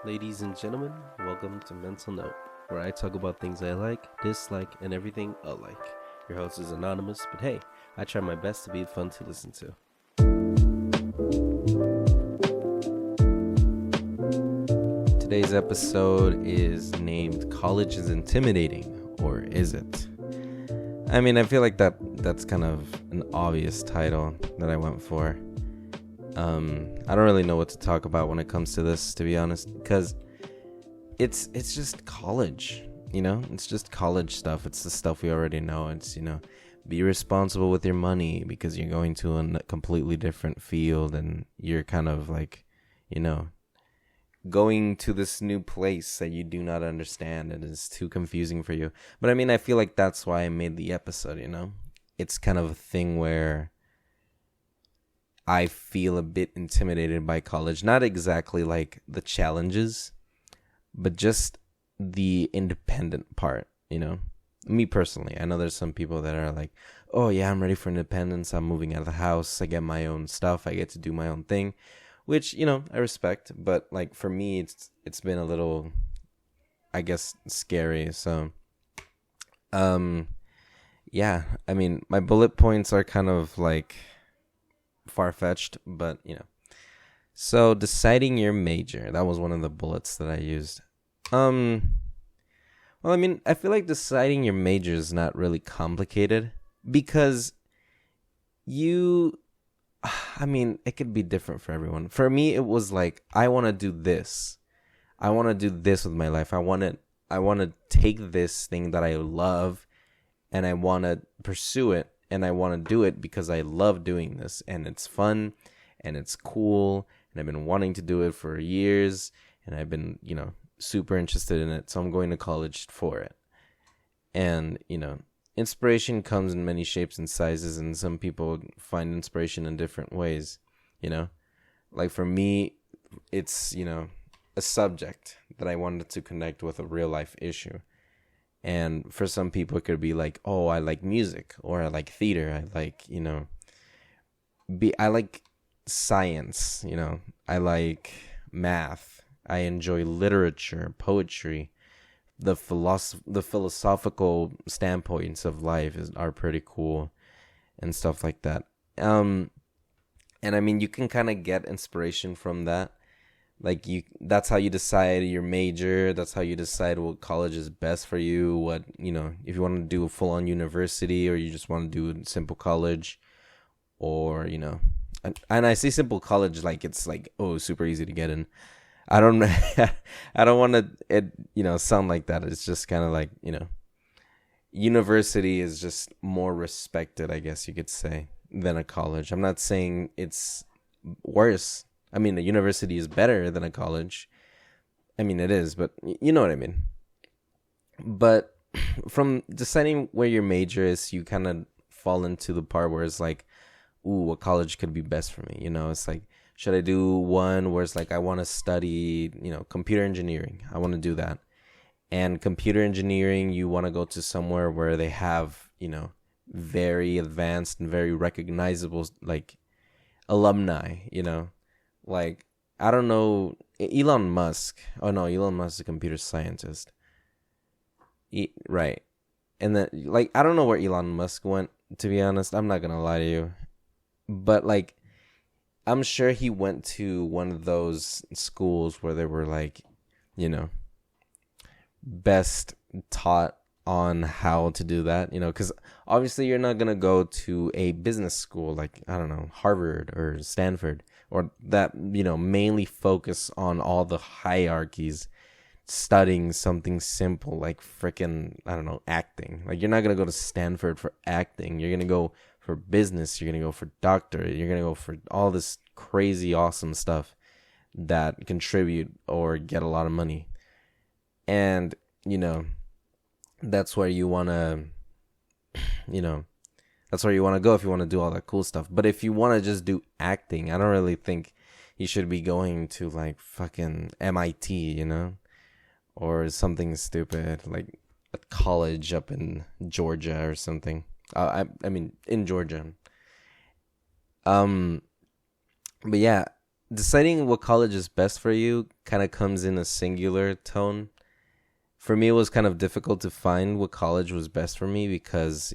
Ladies and gentlemen, welcome to Mental Note, where I talk about things I like, dislike, and everything alike. Your host is anonymous, but hey, I try my best to be fun to listen to. Today's episode is named College is Intimidating, or is it? I mean, I feel like that's kind of an obvious title that I went for. I don't really know what to talk about when it comes to this, to be honest, because it's just college, it's just college stuff. It's the stuff we already know. It's, be responsible with your money because you're going to a completely different field and you're kind of like, going to this new place that you do not understand and is too confusing for you. But I mean, I feel like that's why I made the episode, It's kind of a thing where I feel a bit intimidated by college. Not exactly like the challenges, but just the independent part, Me personally, I know there's some people that are like, oh yeah, I'm ready for independence. I'm moving out of the house. I get my own stuff. I get to do my own thing, which, I respect. But like for me, it's been a little, I guess, scary. So, yeah, I mean, my bullet points are kind of like far-fetched, but so deciding your major, that was one of the bullets that I used. Well, I mean, I feel like deciding your major is not really complicated because it could be different for everyone. For me, it was like, I want to do this with my life. I want to take this thing that I love and I want to pursue it. And I want to do it because I love doing this. And it's fun. And it's cool. And I've been wanting to do it for years. And I've been, super interested in it. So I'm going to college for it. And, inspiration comes in many shapes and sizes. And some people find inspiration in different ways. Like for me, it's, a subject that I wanted to connect with a real life issue. And for some people, it could be like, oh, I like music, or I like theater. I like, I like science, I like math. I enjoy literature, poetry. The philosophical standpoints of life are pretty cool and stuff like that. And I mean, you can kind of get inspiration from that. Like that's how you decide your major. That's how you decide what college is best for you. What, if you want to do a full on university or you just want to do simple college or, and I say simple college, like it's like, oh, super easy to get in. I don't, I don't want to, sound like that. It's just kind of like, university is just more respected, I guess you could say, than a college. I'm not saying it's worse. I mean, a university is better than a college. I mean, it is, but you know what I mean. But from deciding where your major is, you kind of fall into the part where it's like, ooh, what college could be best for me? It's like, should I do one where it's like, I want to study, computer engineering. I want to do that. And computer engineering, you want to go to somewhere where they have, very advanced and very recognizable, like, alumni, Like, I don't know, Elon Musk. Oh, no, Elon Musk is a computer scientist. Right. And then, like, I don't know where Elon Musk went, to be honest. I'm not going to lie to you. But, like, I'm sure he went to one of those schools where they were, like, best taught on how to do that, because obviously you're not going to go to a business school like, I don't know, Harvard or Stanford, or that, mainly focus on all the hierarchies, studying something simple like freaking, I don't know, acting. Like, you're not going to go to Stanford for acting. You're going to go for business. You're going to go for doctorate. You're going to go for all this crazy, awesome stuff that contribute or get a lot of money. And, that's where you want to, that's where you want to go if you want to do all that cool stuff. But if you want to just do acting, I don't really think you should be going to like fucking MIT, or something stupid like a college up in Georgia or something. I mean, in Georgia. But yeah, deciding what college is best for you kind of comes in a singular tone. For me, it was kind of difficult to find what college was best for me because,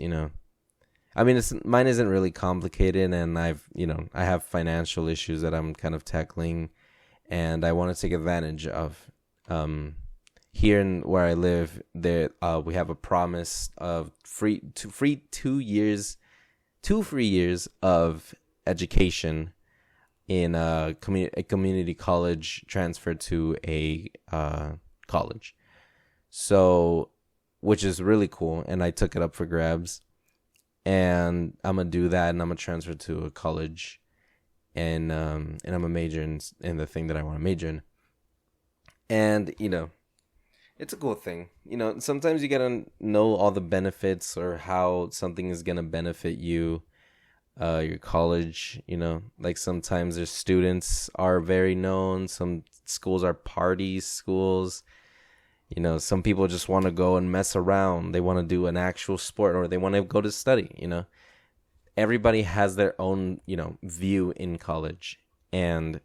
I mean, mine isn't really complicated, and I have financial issues that I'm kind of tackling, and I want to take advantage of. Here in where I live, there we have a promise of two free years of education in a community college transfer to a college. So, which is really cool, and I took it up for grabs, and I'm gonna do that, and I'm gonna transfer to a college, and I'm a major in the thing that I want to major in, and it's a cool thing. Sometimes you gotta know all the benefits or how something is gonna benefit you, your college. Like sometimes their students are very known. Some schools are party schools. Some people just want to go and mess around. They want to do an actual sport, or they want to go to study. Everybody has their own, view in college. And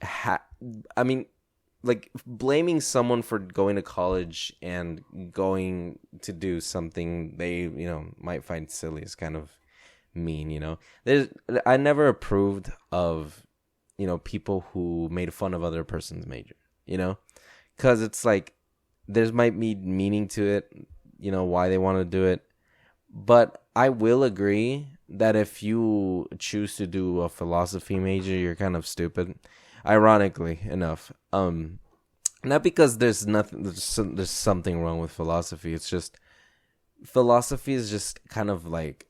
I mean, like blaming someone for going to college and going to do something they, might find silly is kind of mean. I never approved of, people who made fun of other person's major, because it's like there's might be meaning to it, why they want to do it. But I will agree that if you choose to do a philosophy major, you're kind of stupid. Ironically enough, not because there's something wrong with philosophy. It's just philosophy is just kind of like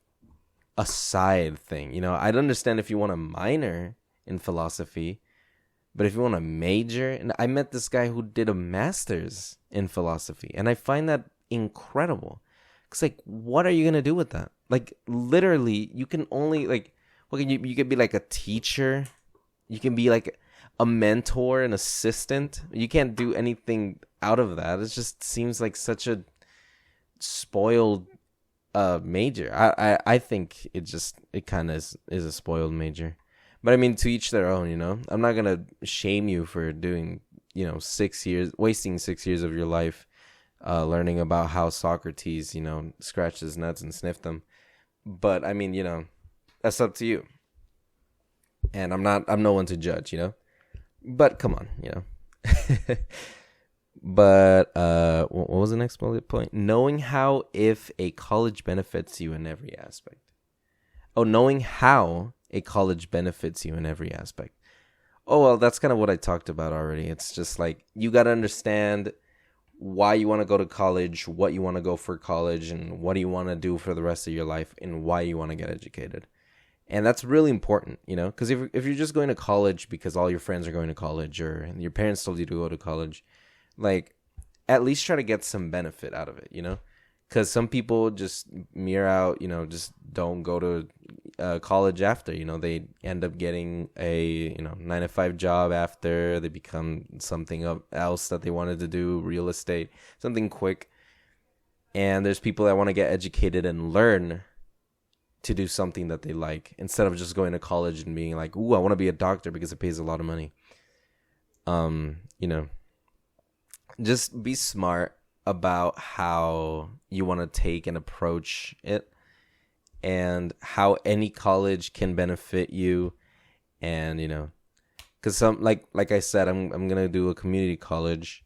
a side thing. I'd understand if you want to minor in philosophy, but if you want to major, and I met this guy who did a master's in philosophy, and I find that incredible. Cause like, what are you gonna do with that? Like, literally, you can only like, well, you can be like a teacher, you can be like a mentor, an assistant. You can't do anything out of that. It just seems like such a spoiled major. I think it kind of is a spoiled major. But I mean, to each their own, I'm not going to shame you for doing, 6 years, wasting 6 years of your life learning about how Socrates, scratched his nuts and sniffed them. But I mean, that's up to you. And I'm no one to judge, But come on, But what was the next bullet point? Knowing how if a college benefits you in every aspect. Oh, knowing how a college benefits you in every aspect. Oh, well, that's kind of what I talked about already. It's just like you got to understand why you want to go to college, what you want to go for college, and what do you want to do for the rest of your life, and why you want to get educated. And that's really important, because if you're just going to college because all your friends are going to college or your parents told you to go to college, like at least try to get some benefit out of it, because some people just mirror out, just don't go to college after, they end up getting a 9-to-5 job after they become something else that they wanted to do, real estate, something quick. And there's people that want to get educated and learn to do something that they like instead of just going to college and being like, ooh, I want to be a doctor because it pays a lot of money. Just be smart about how you want to take and approach it and how any college can benefit you. And, because some, like I said, I'm going to do a community college,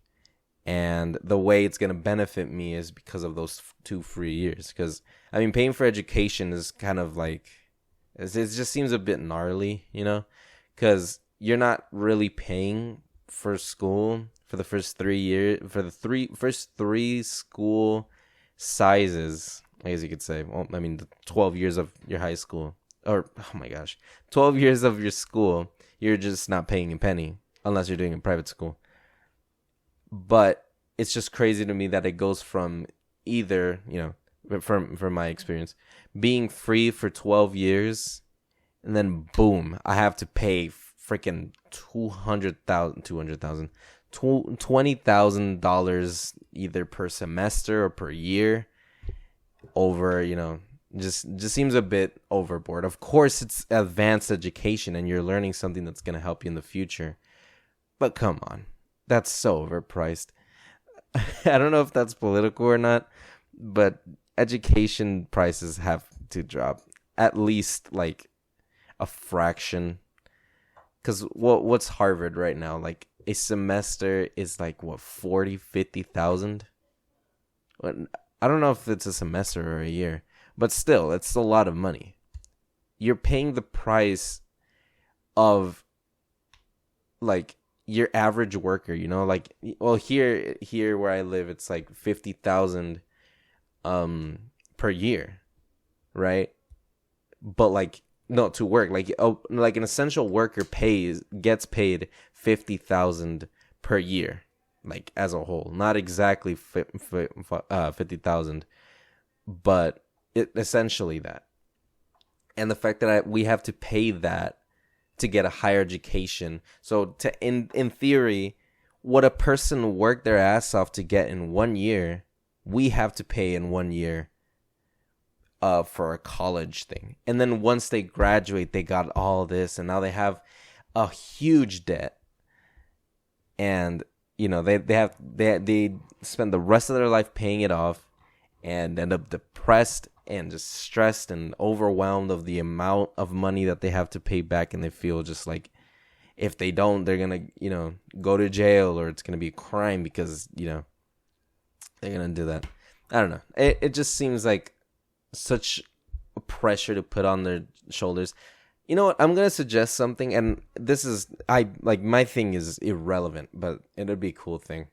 and the way it's going to benefit me is because of those 2 free years. Because, I mean, paying for education is kind of like, it just seems a bit gnarly, because you're not really paying for school for the first 3 years, for the first three school sizes, I guess you could say. Well, I mean, the 12 years of your high school, or, oh my gosh, 12 years of your school, you're just not paying a penny unless you're doing a private school. But it's just crazy to me that it goes from either, from my experience, being free for 12 years, and then boom, I have to pay freaking $20,000 either per semester or per year over, Just seems a bit overboard. Of course, it's advanced education and you're learning something that's going to help you in the future. But come on. That's so overpriced. I don't know if that's political or not, but education prices have to drop at least like a fraction. Because what's Harvard right now? Like a semester is like what, 40, 50,000? I don't know if it's a semester or a year, but still, it's a lot of money. You're paying the price of like your average worker, you know, like, well, here where I live, it's like 50,000 per year, right? But like, no, to work, like like an essential worker gets paid 50,000 per year, like as a whole, not exactly 50,000, but it essentially that. And the fact that we have to pay that to get a higher education. So in theory, what a person worked their ass off to get in 1 year, we have to pay in 1 year for a college thing. And then once they graduate, they got all this, and now they have a huge debt. And you know, they spend the rest of their life paying it off and end up depressed and just stressed and overwhelmed of the amount of money that they have to pay back, and they feel just like if they don't, they're gonna, you know, go to jail, or it's gonna be a crime because, you know, they're gonna do that. I don't know. It just seems like such a pressure to put on their shoulders. You know what? I'm gonna suggest something, and this is my thing is irrelevant, but it'd be a cool thing.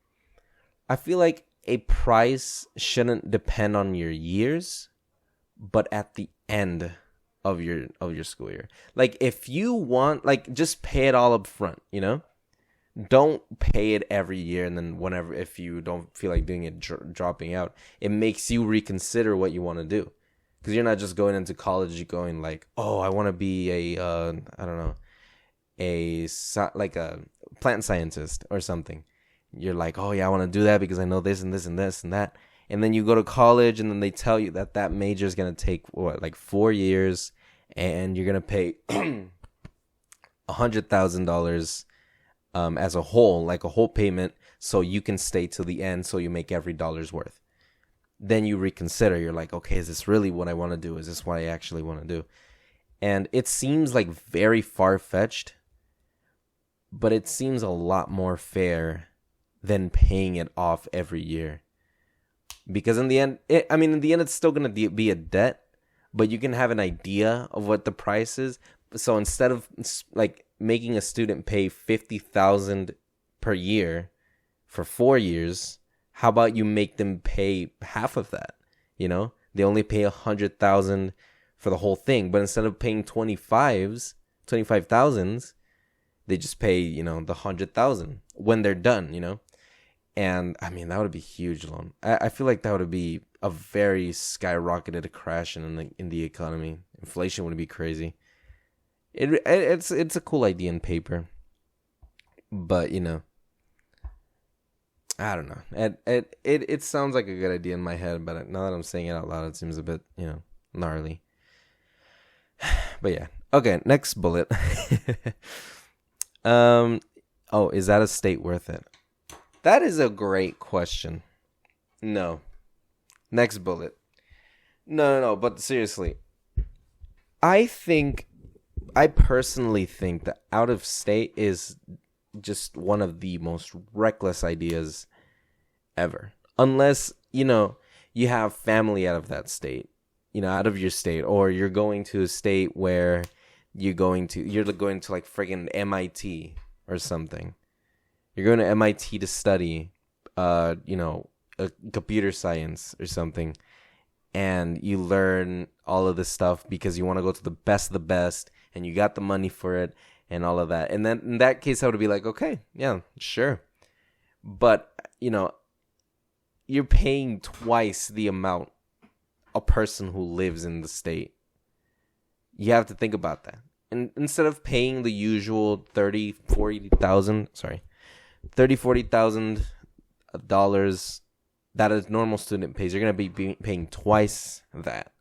I feel like a price shouldn't depend on your years, but at the end of your school year. Like if you want, like, just pay it all up front, you know? Don't pay it every year and then whenever, if you don't feel like doing it, dropping out. It makes you reconsider what you want to do. Because you're not just going into college going like, oh, I want to be a plant scientist or something. You're like, oh yeah, I want to do that because I know this and this and this and that. And then you go to college, and then they tell you that major is going to take, what, like 4 years, and you're going to pay $100,000 as a whole, like a whole payment, so you can stay till the end, so you make every dollar's worth. Then you reconsider. You're like, okay, is this really what I want to do? Is this what I actually want to do? And it seems like very far-fetched, but it seems a lot more fair than paying it off every year. Because in the end, it's still going to be a debt, but you can have an idea of what the price is. So instead of like making a student pay $50,000 per year for 4 years, how about you make them pay half of that? You know, they only pay $100,000 for the whole thing, but instead of paying 25,000, they just pay, you know, the 100,000 when they're done, you know. And I mean, that would be a huge loan. I feel like that would be a very skyrocketed crash in the economy. Inflation would be crazy. It's a cool idea in paper, but you know, I don't know. It sounds like a good idea in my head, but now that I'm saying it out loud, it seems a bit, you know, gnarly. But yeah, okay. Next bullet. Oh, is that a state worth it? That is a great question. No. Next bullet. No, but seriously. I personally think that out of state is just one of the most reckless ideas ever. Unless, you know, you have family out of that state, you know, out of your state, or you're going to a state where you're going to like friggin' MIT or something. You're going to MIT to study, you know, computer science or something, and you learn all of this stuff because you want to go to the best of the best, and you got the money for it and all of that. And then in that case, I would be like, okay, yeah, sure. But, you know, you're paying twice the amount a person who lives in the state. You have to think about that. And instead of paying the usual $40,000 that a normal student pays, you're going to be paying twice that.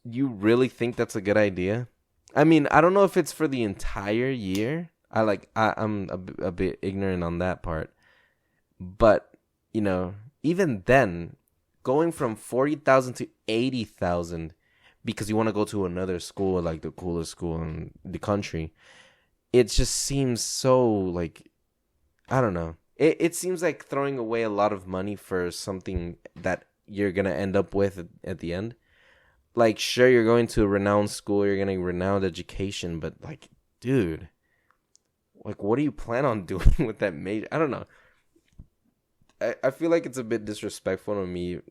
You really think that's a good idea? I mean, I don't know if it's for the entire year. I'm a bit ignorant on that part. But, even then, going from 40,000 to 80,000 because you want to go to another school, like the coolest school in the country, it just seems so, like, I don't know. It seems like throwing away a lot of money for something that you're going to end up with at the end. Like, sure, you're going to a renowned school, you're getting renowned education, but, like, dude, like, what do you plan on doing with that major? I don't know. I feel like it's a bit disrespectful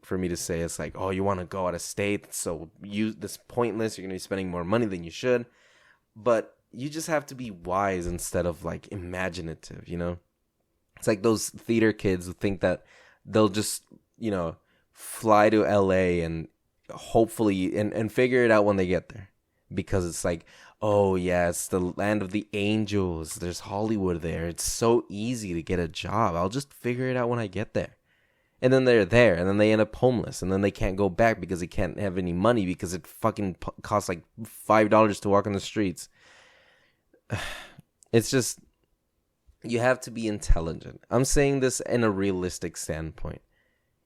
for me to say it's like, oh, you want to go out of state, so this pointless. You're gonna be spending more money than you should, but you just have to be wise instead of like imaginative. It's like those theater kids who think that they'll just fly to LA and hopefully and figure it out when they get there, because it's like, oh yeah, it's the land of the angels. There's Hollywood there. It's so easy to get a job. I'll just figure it out when I get there. And then they're there, and then they end up homeless, and then they can't go back because they can't have any money because it fucking costs like $5 to walk on the streets. It's just, you have to be intelligent. I'm saying this in a realistic standpoint.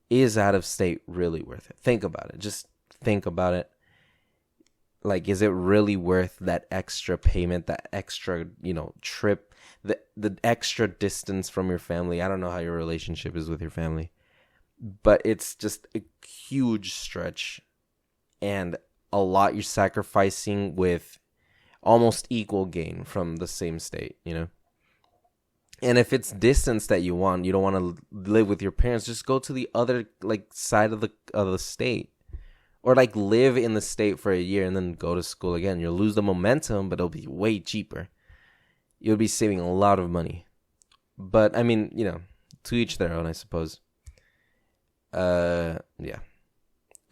Is out of state really worth it? Think about it. Just think about it. Like, is it really worth that extra payment, that extra, trip, the extra distance from your family? I don't know how your relationship is with your family, but it's just a huge stretch and a lot you're sacrificing with almost equal gain from the same state, And if it's distance that you want, you don't want to live with your parents, just go to the other side of the state. Or live in the state for a year and then go to school again. You'll lose the momentum, but it'll be way cheaper. You'll be saving a lot of money. But I mean, to each their own, I suppose. Yeah.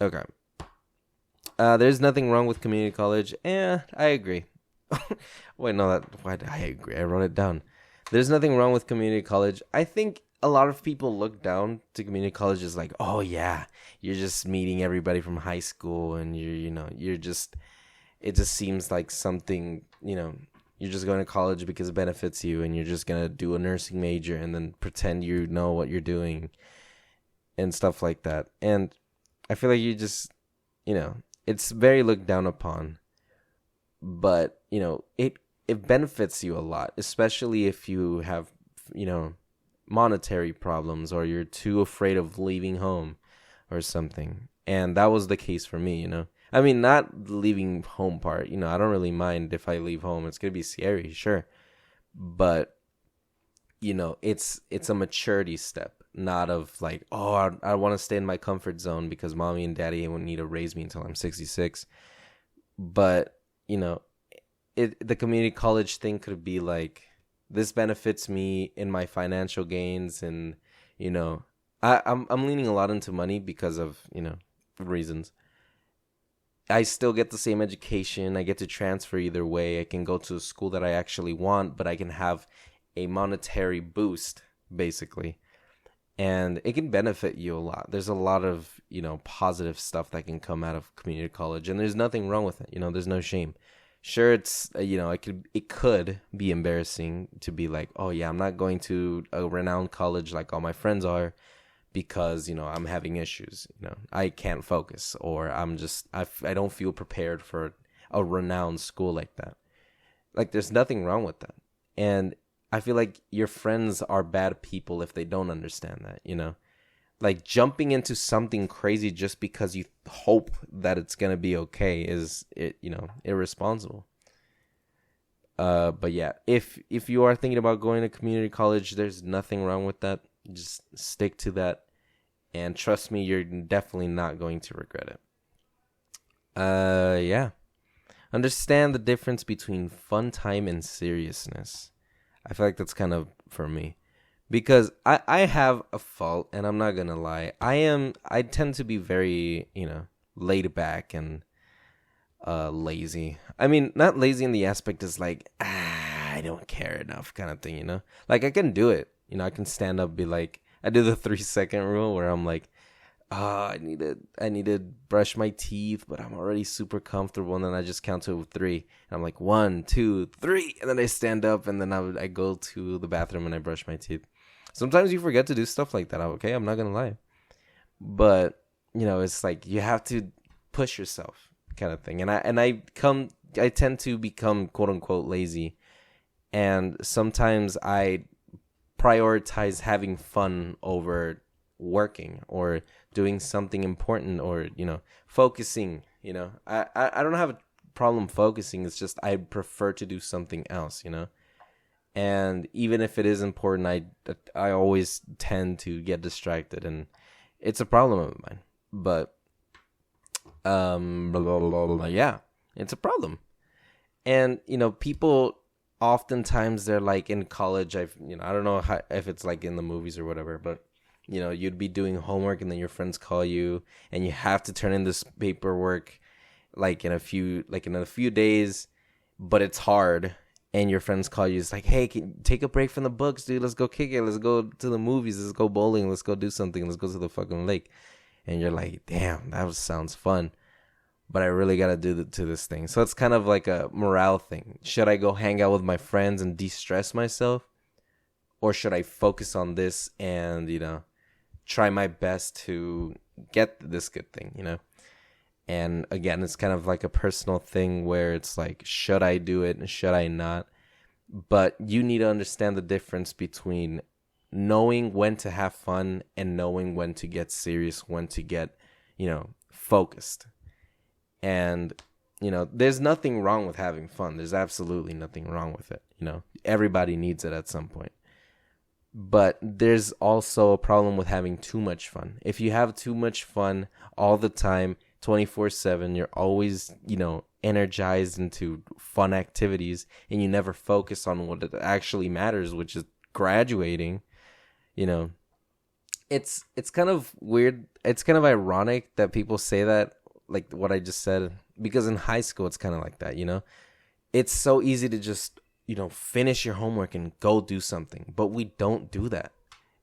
Okay. There's nothing wrong with community college. I agree. Wait, no, why did I agree? I wrote it down. There's nothing wrong with community college. I think a lot of people look down to community college as like, oh yeah, you're just meeting everybody from high school, and it just seems like something, you're just going to college because it benefits you, and you're just going to do a nursing major and then pretend you know what you're doing and stuff like that. And I feel like you just, it's very looked down upon, but it benefits you a lot, especially if you have, monetary problems, or you're too afraid of leaving home or something. And that was the case for me, I mean, not leaving home part, I don't really mind if I leave home. It's going to be scary, sure. But, it's a maturity step, not of like, oh, I want to stay in my comfort zone because mommy and daddy won't need to raise me until I'm 66. But, the community college thing could be like, this benefits me in my financial gains, and I'm leaning a lot into money because of reasons. I still get the same education. I get to transfer either way. I can go to a school that I actually want, but I can have a monetary boost basically, and it can benefit you a lot. There's a lot of positive stuff that can come out of community college, and there's nothing wrong with it. There's no shame. Sure, it's it could be embarrassing to be like, oh yeah, I'm not going to a renowned college like all my friends are because I'm having issues. I can't focus, or I don't feel prepared for a renowned school like that. Like, there's nothing wrong with that, and I feel like your friends are bad people if they don't understand that. Like, jumping into something crazy just because you hope that it's going to be okay is irresponsible. But yeah, if you are thinking about going to community college, there's nothing wrong with that. Just stick to that, and trust me, you're definitely not going to regret it. Yeah. Understand the difference between fun time and seriousness. I feel like that's kind of for me. Because I have a fault, and I'm not going to lie. I tend to be very, laid back and lazy. I mean, not lazy in the aspect is like, I don't care enough kind of thing, Like, I can do it. I can stand up, be like, I do the 3-second rule where I'm like, I need to brush my teeth, but I'm already super comfortable. And then I just count to 3. And I'm like, 1, 2, 3. And then I stand up and then I go to the bathroom and I brush my teeth. Sometimes you forget to do stuff like that. Okay, I'm not going to lie. But, it's like you have to push yourself kind of thing. And I tend to become quote unquote lazy. And sometimes I prioritize having fun over working or doing something important or focusing. I don't have a problem focusing. It's just I prefer to do something else. And even if it is important, I always tend to get distracted, and it's a problem of mine. But blah, blah, blah, blah, yeah, it's a problem. And people oftentimes, they're like in college. I don't know if it's like in the movies or whatever, but you'd be doing homework and then your friends call you and you have to turn in this paperwork in a few days, but it's hard. And your friends call you. It's like, hey, take a break from the books, dude. Let's go kick it. Let's go to the movies. Let's go bowling. Let's go do something. Let's go to the fucking lake. And you're like, damn, that sounds fun. But I really got to do to this thing. So it's kind of like a morale thing. Should I go hang out with my friends and de-stress myself? Or should I focus on this and, try my best to get this good thing, And again, it's kind of like a personal thing where it's like, should I do it and should I not? But you need to understand the difference between knowing when to have fun and knowing when to get serious, when to get, focused. And, there's nothing wrong with having fun. There's absolutely nothing wrong with it. Everybody needs it at some point. But there's also a problem with having too much fun. If you have too much fun all the time, 24/7, you're always, energized into fun activities, and you never focus on what actually matters, which is graduating. It's kind of weird. It's kind of ironic that people say that, like what I just said, because in high school it's kind of like that. It's so easy to just finish your homework and go do something, but we don't do that.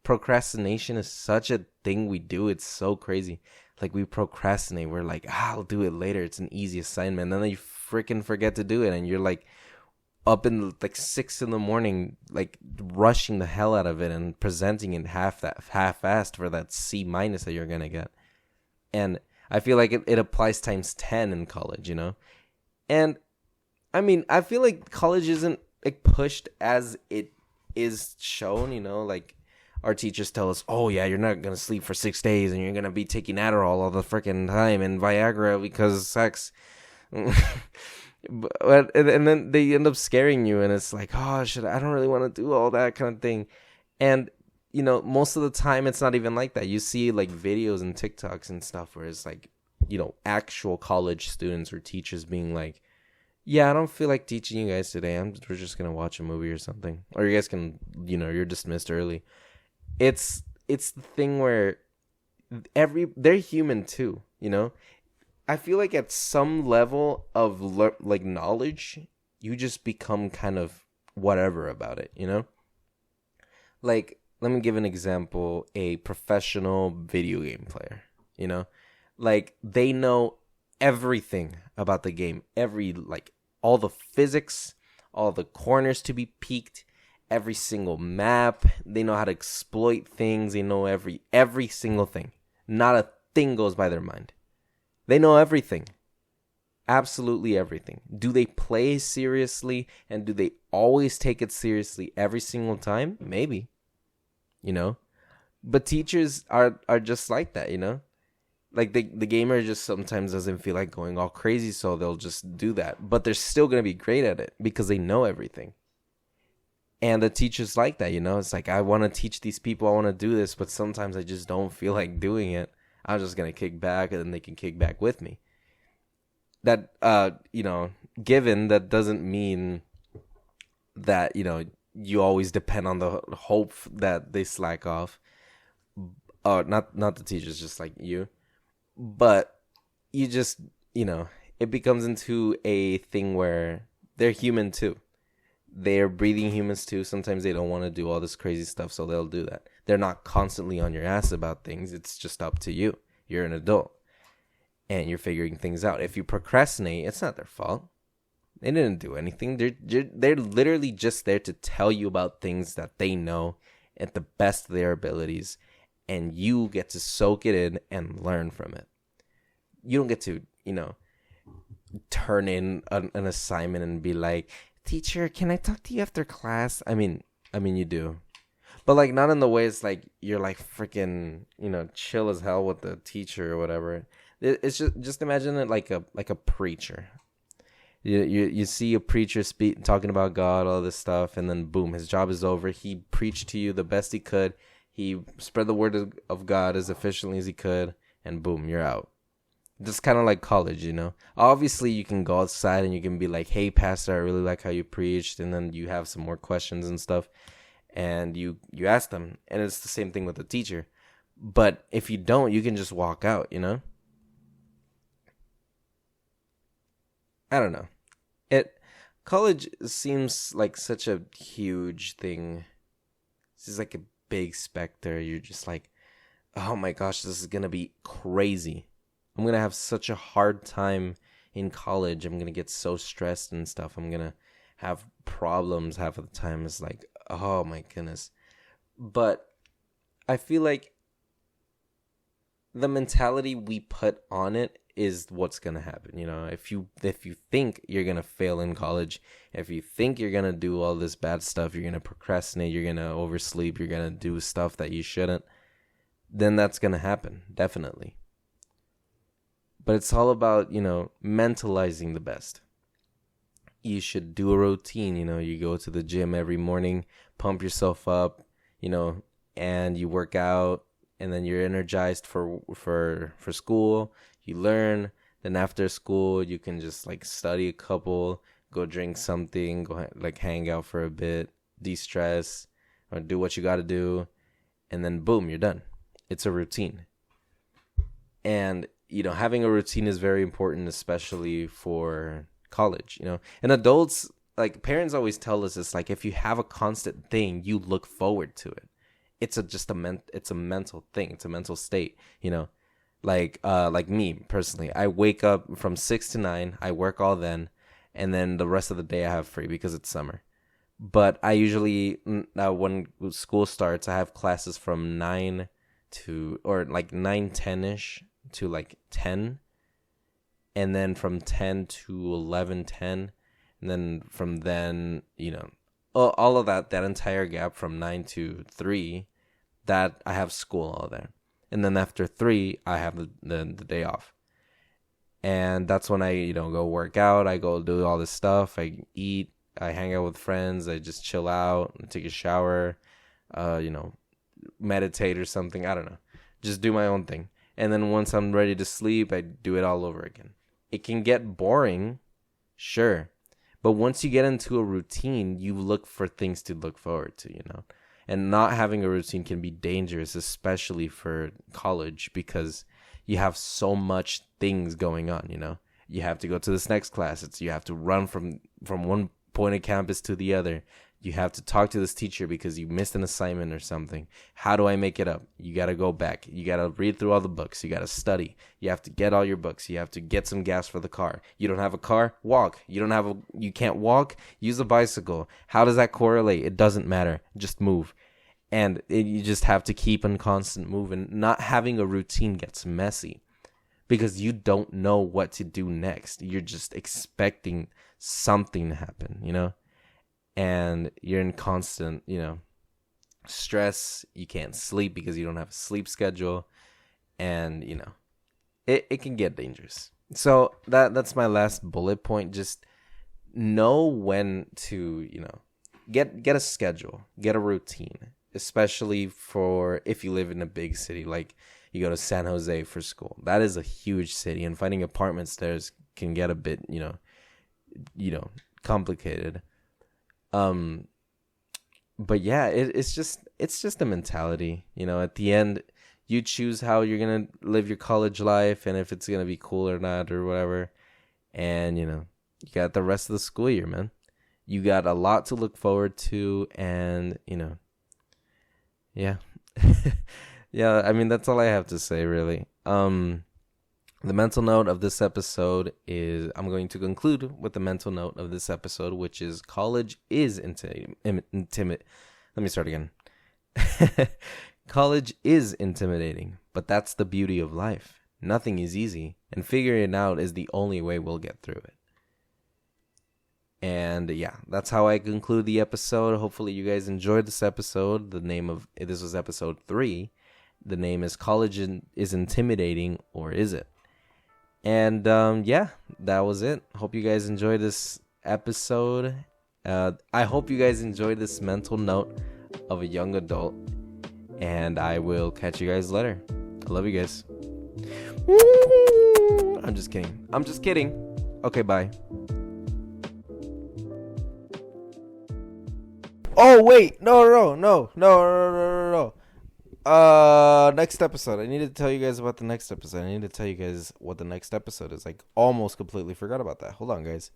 Procrastination is such a thing we do. It's so crazy. Like, we procrastinate. We're like, I'll do it later. It's an easy assignment. And then you freaking forget to do it. And you're like up in 6 a.m, like rushing the hell out of it and presenting it half-assed for that C- that you're going to get. And I feel like it applies times 10 in college, And I mean, I feel like college isn't pushed as it is shown, like our teachers tell us, oh yeah, you're not going to sleep for 6 days and you're going to be taking Adderall all the freaking time and Viagra because sex. But, and then they end up scaring you and it's like, oh, I don't really want to do all that kind of thing. And, most of the time it's not even like that. You see like videos and TikToks and stuff where it's like, actual college students or teachers being like, yeah, I don't feel like teaching you guys today. We're just going to watch a movie or something. Or you guys can, you're dismissed early. It's the thing where they're human too, I feel like at some level of knowledge, you just become kind of whatever about it, Like, let me give an example. A professional video game player, Like, they know everything about the game, all the physics, all the corners to be peeked, every single map. They know how to exploit things. They know every single thing. Not a thing goes by their mind. They know everything. Absolutely everything. Do they play seriously and do they always take it seriously every single time? Maybe. But teachers are just like that, Like the gamer just sometimes doesn't feel like going all crazy, so they'll just do that. But they're still going to be great at it because they know everything. And the teacher's like that, It's like, I want to teach these people, I want to do this, but sometimes I just don't feel like doing it. I'm just going to kick back and then they can kick back with me. That, given, that doesn't mean that, you always depend on the hope that they slack off. Not the teachers, just like you. But you just, it becomes into a thing where they're human too. They're breathing humans too. Sometimes they don't want to do all this crazy stuff, so they'll do that. They're not constantly on your ass about things. It's just up to you. You're an adult and you're figuring things out. If you procrastinate, it's not their fault. They didn't do anything. They're literally just there to tell you about things that they know at the best of their abilities, and you get to soak it in and learn from it. You don't get to, turn in an assignment and be like, teacher, can I talk to you after class? I mean, you do. But, like, not in the way it's like you're, like, freaking, chill as hell with the teacher or whatever. It's just imagine it like a preacher. You see a preacher talking about God, all this stuff, and then boom, his job is over. He preached to you the best he could. He spread the word of God as efficiently as he could, and boom, you're out. Just kind of like college, Obviously, you can go outside and you can be like, hey, pastor, I really like how you preached, and then you have some more questions and stuff, and you ask them, and it's the same thing with the teacher. But if you don't, you can just walk out, I don't know. College seems like such a huge thing. This is like a big specter. You're just like, oh my gosh, this is gonna be crazy. I'm gonna have such a hard time in college. I'm gonna get so stressed and stuff. I'm gonna have problems half of the time. It's like, oh my goodness. But I feel like the mentality we put on it is what's gonna happen. If you think you're gonna fail in college, if you think you're gonna do all this bad stuff, you're gonna procrastinate, you're gonna oversleep, you're gonna do stuff that you shouldn't, then that's gonna happen, definitely. But it's all about, mentalizing the best. You should do a routine. You go to the gym every morning, pump yourself up, and you work out, and then you're energized for school. You learn. Then after school, you can just like study a couple, go drink something, go like hang out for a bit, de-stress, or do what you got to do, and then boom, you're done. It's a routine. And having a routine is very important, especially for college. And adults, like parents, always tell us it's like if you have a constant thing, you look forward to it. It's a mental thing. It's a mental state. Like me personally, I wake up from 6 to 9. I work all then, and then the rest of the day I have free because it's summer. But I usually, when school starts, I have classes from 9 to, or like 9:10ish to like 10, and then from 10 to 11:10, and then from then, all of that entire gap from 9 to 3, that I have school all there. And then after 3, I have the day off. And that's when I, go work out. I go do all this stuff. I eat. I hang out with friends. I just chill out, take a shower, meditate or something. I don't know. Just do my own thing. And then once I'm ready to sleep, I do it all over again. It can get boring, sure. But once you get into a routine, you look for things to look forward to, And not having a routine can be dangerous, especially for college, because you have so much things going on, You have to go to this next class. You have to run from one point of campus to the other. You have to talk to this teacher because you missed an assignment or something. How do I make it up? You got to go back. You got to read through all the books. You got to study. You have to get all your books. You have to get some gas for the car. You don't have a car? Walk. You can't walk? Use a bicycle. How does that correlate? It doesn't matter. Just move. And you just have to keep in constant moving. Not having a routine gets messy because you don't know what to do next. You're just expecting something to happen, And you're in constant, stress. You can't sleep because you don't have a sleep schedule. And, it can get dangerous. So that's my last bullet point. Just know when to, get a schedule, get a routine, especially for if you live in a big city, like you go to San Jose for school. That is a huge city, and finding apartments there can get a bit, complicated. But yeah, it's just a mentality, at the end, you choose how you're going to live your college life and if it's going to be cool or not or whatever. And, you got the rest of the school year, man. You got a lot to look forward to and, yeah. Yeah. I mean, that's all I have to say, really. The mental note of this episode is, I'm going to conclude with the mental note of this episode, which is college is intimate. Let me start again. College is intimidating, but that's the beauty of life. Nothing is easy, and figuring it out is the only way we'll get through it. And yeah, that's how I conclude the episode. Hopefully you guys enjoyed this episode. This was episode 3. The name is College is Intimidating, or Is It? And yeah, that was it. Hope you guys enjoyed this episode. I hope you guys enjoyed this mental note of a young adult. And I will catch you guys later. I love you guys. I'm just kidding. Okay, bye. Oh, wait. No. Next episode. I need to tell you guys about the next episode. I need to tell you guys what the next episode is. Like, almost completely forgot about that. Hold on, guys.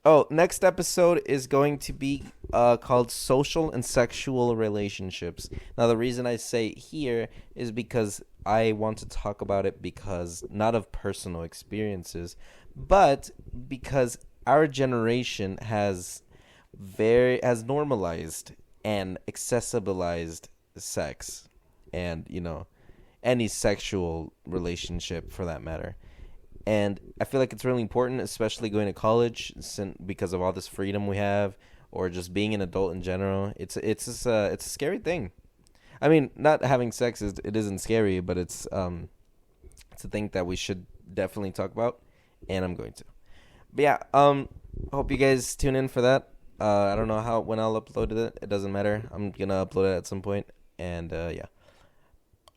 Oh, next episode is going to be called Social and Sexual Relationships. Now, the reason I say here is because I want to talk about it because not of personal experiences, but because our generation has normalized and accessibilized sex and, any sexual relationship for that matter. And I feel like it's really important, especially going to college, because of all this freedom we have, or just being an adult in general. It's a scary thing. I mean, not having sex isn't scary, but it's a thing that we should definitely talk about, and I'm going to. But yeah, hope you guys tune in for that. I don't know when I'll upload it. It doesn't matter. I'm gonna upload it at some point, and yeah.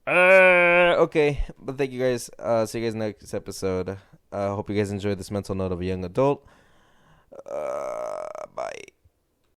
Okay, but thank you guys. See you guys next episode. Hope you guys enjoyed this mental note of a young adult. Bye.